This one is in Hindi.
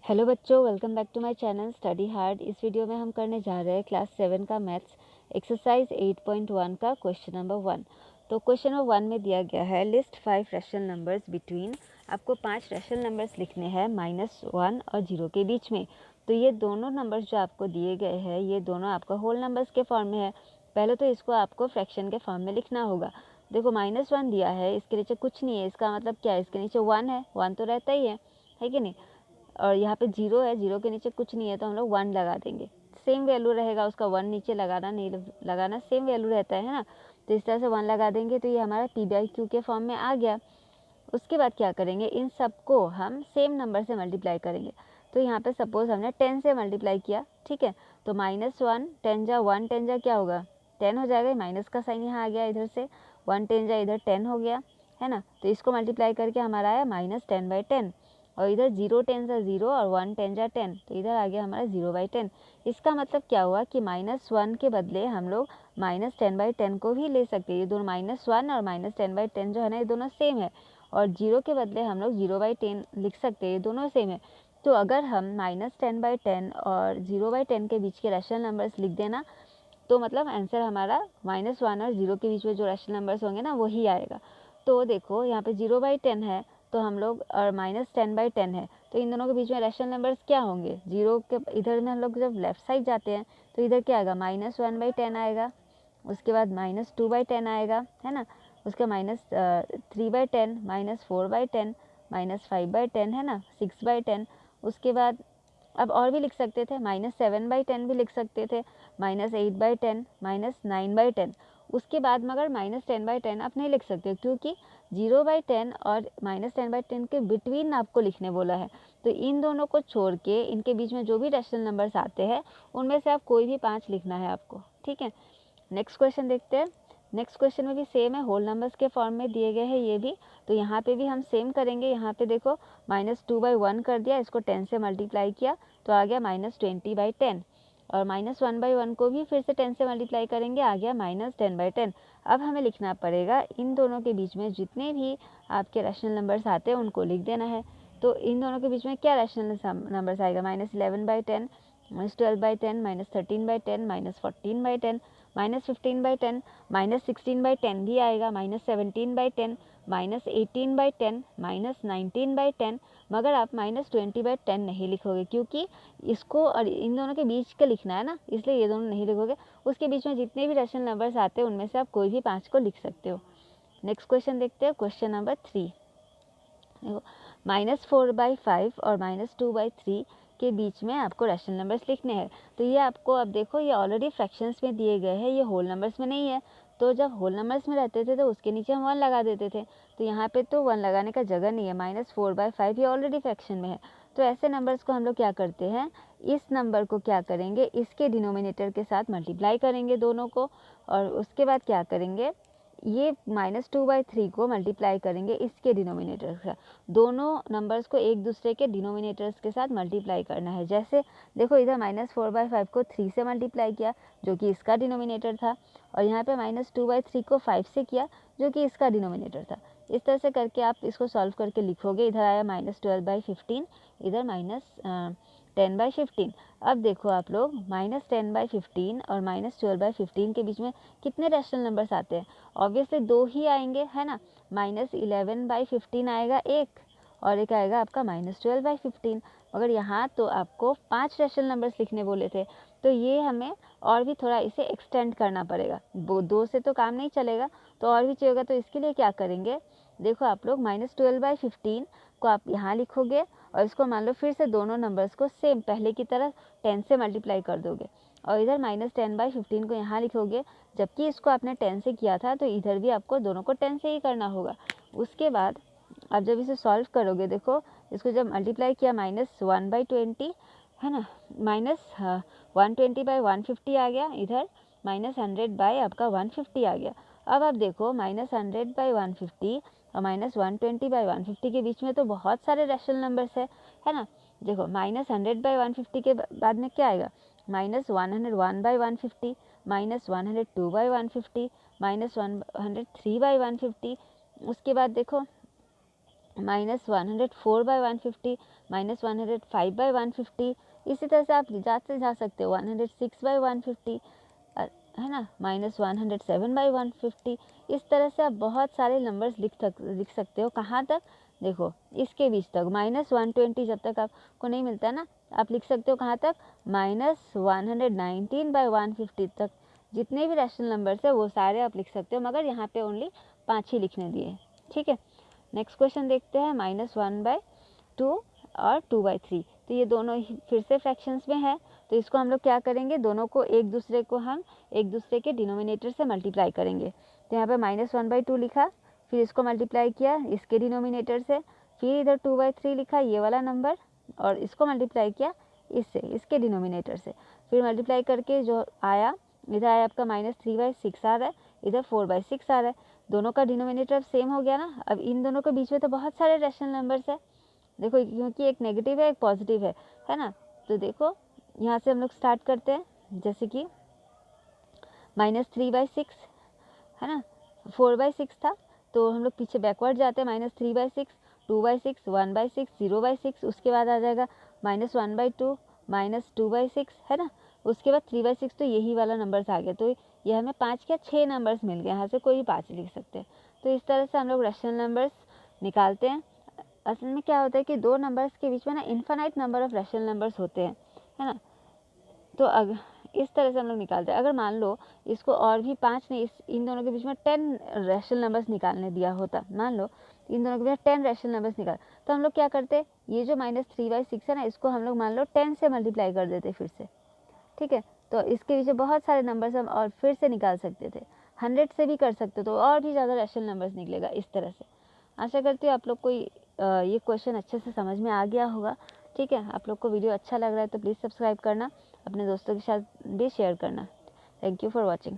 हेलो बच्चों, welcome back to my channel study hard. इस वीडियो में हम करने जा रहे हैं क्लास 7 का मैथ्स एक्सरसाइज 8.1 का क्वेश्चन नंबर 1। तो क्वेश्चन नंबर 1 में दिया गया है लिस्ट 5 रैशनल नंबर्स बिटवीन। आपको 5 रैशनल नंबर्स लिखने हैं -1 और 0 के बीच में। तो ये दोनों नंबर्स जो आपको दिए गए हैं ये दोनों आपका होल नंबर्स के फॉर्म में है। पहले तो इसको आपको फ्रैक्शन के फॉर्म में लिखना होगा। देखो -1 दिया है, इसके नीचे कुछ नहीं है, इसका मतलब क्या है, इसके नीचे 1 है, 1 तो रहता ही है कि नहीं। और यहाँ पे 0 है, 0 के नीचे कुछ नहीं है, तो हम लोग 1 लगा देंगे। सेम वैल्यू रहेगा उसका, 1 नीचे लगाना नहीं लगाना, सेम वैल्यू रहता है ना। तो इस तरह से 1 लगा देंगे तो ये हमारा p/q के फॉर्म में आ गया। उसके बाद क्या करेंगे, इन सबको हम सेम नंबर से मल्टीप्लाई करेंगे। तो यहाँ पे सपोज हमने 10 से मल्टीप्लाई किया, ठीक है। तो -1 10 जा 1 10 जा क्या होगा, 10 हो जाएगा। माइनस का साइन यहाँ आ गया, इधर से 1 10 जा इधर 10 हो गया, है ना। तो इसको मल्टीप्लाई करके हमारा आया -10/10। और इधर 0 10 जा 0 और 1 10 जा 10, तो इधर आ गया हमारा 0/10। इसका मतलब क्या हुआ कि -1 के बदले हम लोग -10/10 को भी ले सकते हैं। ये दोनों -1 और -10/10 जो है ना, ये दोनों सेम है। और 0 के बदले हम लोग 0/10 लिख सकते हैं, ये दोनों सेम है। तो अगर हम -10/10 और 0/10 के बीच के रैशनल नंबर्स लिख देना, तो मतलब आंसर हमारा -1 और 0 के बीच में जो रैशनल नंबर्स होंगे ना, वही आएगा। तो देखो यहाँ पे 0/10 है, तो हम लोग और -10/10 है, तो इन दोनों के बीच में रैशनल नंबर्स क्या होंगे, 0 के इधर में हम लोग जब लेफ्ट साइड जाते हैं तो इधर क्या आएगा, -1/10 आएगा। उसके बाद -2/10 आएगा, है ना। उसके -3/10, -4/10, -5/10, है ना, 6/10। उसके बाद अब और भी लिख सकते थे, -7/10 भी लिख सकते थे, -8/10, -9/10। उसके बाद मगर -10/10 आप नहीं लिख सकते, क्योंकि 0/10 और -10/10 के बिटवीन आपको लिखने बोला है। तो इन दोनों को छोड़ के इनके बीच में जो भी रैशनल नंबर्स आते हैं उनमें से आप कोई भी 5 लिखना है आपको, ठीक है। नेक्स्ट क्वेश्चन देखते हैं। नेक्स्ट क्वेश्चन में भी सेम है, होल नंबर्स के फॉर्म में दिए गए हैं ये भी। तो यहाँ पे भी हम सेम करेंगे। यहाँ पे देखो -2/1 कर दिया, इसको 10 से मल्टीप्लाई किया तो आ गया -20/10। और -1/1 को भी फिर से 10 से मल्टीप्लाई करेंगे, आ गया -10/10। अब हमें लिखना पड़ेगा इन दोनों के बीच में जितने भी आपके रैशनल नंबर्स आते हैं उनको लिख देना है। तो इन दोनों के बीच में क्या रैशनल नंबर्स आएगा, -11/10, -12/10, -13/10, -14/10, -15/10, -16/10 भी आएगा, -17/10, -18/10, -19/10। मगर आप -20/10 नहीं लिखोगे, क्योंकि इसको और इन दोनों के बीच का लिखना है ना, इसलिए ये दोनों नहीं लिखोगे। उसके बीच में जितने भी रैशनल नंबर्स आते हैं उनमें से आप कोई भी 5 को लिख सकते हो। नेक्स्ट क्वेश्चन देखते हैं, क्वेश्चन नंबर 3। देखो -4/5 और -2/3 के बीच में आपको रैशनल नंबर्स लिखने हैं। तो ये आपको अब देखो, ये ऑलरेडी फ्रैक्शंस में दिए गए हैं, ये होल नंबर्स में नहीं है। तो जब होल नंबर्स में रहते थे तो उसके नीचे हम 1 लगा देते थे। तो यहाँ पे तो 1 लगाने का जगह नहीं है, -4/5 ये ऑलरेडी फ्रैक्शन में है। तो ऐसे नंबर्स को हम लोग क्या करते हैं, इस नंबर को क्या करेंगे, इसके डिनोमिनेटर के साथ मल्टीप्लाई करेंगे दोनों को। और उसके बाद क्या करेंगे, ये -2/3 को मल्टीप्लाई करेंगे इसके डिनोमिनेटर से। दोनों नंबर्स को एक दूसरे के डिनोमिनेटर्स के साथ मल्टीप्लाई करना है। जैसे देखो, इधर -4/5 को 3 से मल्टीप्लाई किया जो कि इसका डिनोमिनेटर था, और यहाँ पे -2/3 को 5 से किया जो कि इसका डिनोमिनेटर था। इस तरह से करके आप इसको सॉल्व करके लिखोगे। इधर आया -12/15, इधर -10/15। अब देखो आप लोग, -10/15 और -12/15 के बीच में कितने रैशनल नंबर्स आते हैं, ऑब्वियसली 2 ही आएंगे, है ना। -11/15 आएगा एक, और एक आएगा आपका -12/15। मगर यहाँ तो आपको 5 रैशनल नंबर्स लिखने बोले थे, तो ये हमें और भी थोड़ा इसे एक्सटेंड करना पड़ेगा। 2 से तो काम नहीं चलेगा, तो और भी चाहिएगा। तो इसके लिए क्या करेंगे, देखो आप लोग, -12/15 को आप यहाँ लिखोगे, और इसको मान लो फिर से दोनों नंबर्स को सेम पहले की तरह 10 से मल्टीप्लाई कर दोगे, और इधर -10/15 को यहाँ लिखोगे। जबकि इसको आपने 10 से किया था, तो इधर भी आपको दोनों को 10 से ही करना होगा। उसके बाद अब जब इसे सॉल्व करोगे, देखो इसको जब मल्टीप्लाई किया, -1/20, है ना, -120/150 आ गया, इधर -100 आपका 150 आ गया। अब आप देखो, -100/150 और -120/150 के बीच में तो बहुत सारे रैशनल नंबर्स है ना। देखो, -100/150 के बाद में क्या आएगा, -101/150, -102/150, -103/150। उसके बाद देखो -104/150, -105/150, इसी तरह से आप जाते जा सकते हो 106/150, है ना, -107/150। इस तरह से आप बहुत सारे नंबर्स लिख सकते हो। कहाँ तक? देखो इसके बीच तक, -120 जब तक आपको नहीं मिलता ना, आप लिख सकते हो कहाँ तक? -119/150 तक। जितने भी रैशनल नंबर्स है वो सारे आप लिख सकते हो, मगर यहाँ पे ओनली 5 ही लिखने दिए। ठीक है, नेक्स्ट क्वेश्चन देखते हैं। -1/2 और 2/3, तो ये दोनों ही फिर से फ्रैक्शंस में है, तो इसको हम लोग क्या करेंगे, दोनों को एक दूसरे के डिनोमिनेटर से मल्टीप्लाई करेंगे। तो यहाँ पे -1/2 लिखा, फिर इसको मल्टीप्लाई किया इसके डिनोमिनेटर से, फिर इधर 2/3 लिखा ये वाला नंबर, और इसको मल्टीप्लाई किया इससे, इसके डिनोमिनेटर से, फिर मल्टीप्लाई करके जो आया, इधर आया आपका -3/6 आ रहा है, इधर 4/6 आ रहा है। दोनों का डिनोमिनेटर सेम हो गया ना। अब इन दोनों के बीच में तो बहुत सारे रैशनल नंबर्स है, देखो, क्योंकि एक नेगेटिव है एक पॉजिटिव है ना। तो देखो यहाँ से हम लोग स्टार्ट करते हैं, जैसे कि -3/6 है ना, 4/6 था, तो हम लोग पीछे बैकवर्ड जाते हैं, -3/6, 2/6, 1/6, 0/6, उसके बाद आ जाएगा -1/2, -2/6, है ना, उसके बाद 3/6, तो यही वाला नंबर्स आ गया। तो ये हमें 5 या 6 नंबर्स मिल गए, यहाँ से कोई भी 5 लिख सकते हैं। तो इस तरह से हम लोग रैशनल नंबर्स निकालते हैं। असल में क्या होता है कि दो नंबर्स के बीच में ना infinite number of rational numbers होते हैं, है ना। तो अगर इस तरह से हम लोग निकालते हैं, अगर मान लो इसको और भी 5 नहीं, इन दोनों के बीच में 10 रैशनल नंबर्स निकालने दिया होता, मान लो इन दोनों के बीच में 10 रैशनल नंबर्स निकाल, तो हम लोग क्या करते, ये जो -3/6 है ना, इसको हम लोग मान लो 10 से मल्टीप्लाई कर देते फिर से। ठीक है, तो इसके पीछे बहुत सारे नंबर्स हम और फिर से निकाल सकते थे, 100 से भी कर सकते, तो और भी ज़्यादा रैशनल नंबर्स निकलेगा इस तरह से। आशा करती हूँ आप लोग को ये क्वेश्चन अच्छे से समझ में आ गया होगा। ठीक है, आप लोग को वीडियो अच्छा लग रहा है तो प्लीज़ सब्सक्राइब करना, अपने दोस्तों के साथ भी शेयर करना। Thank you for watching.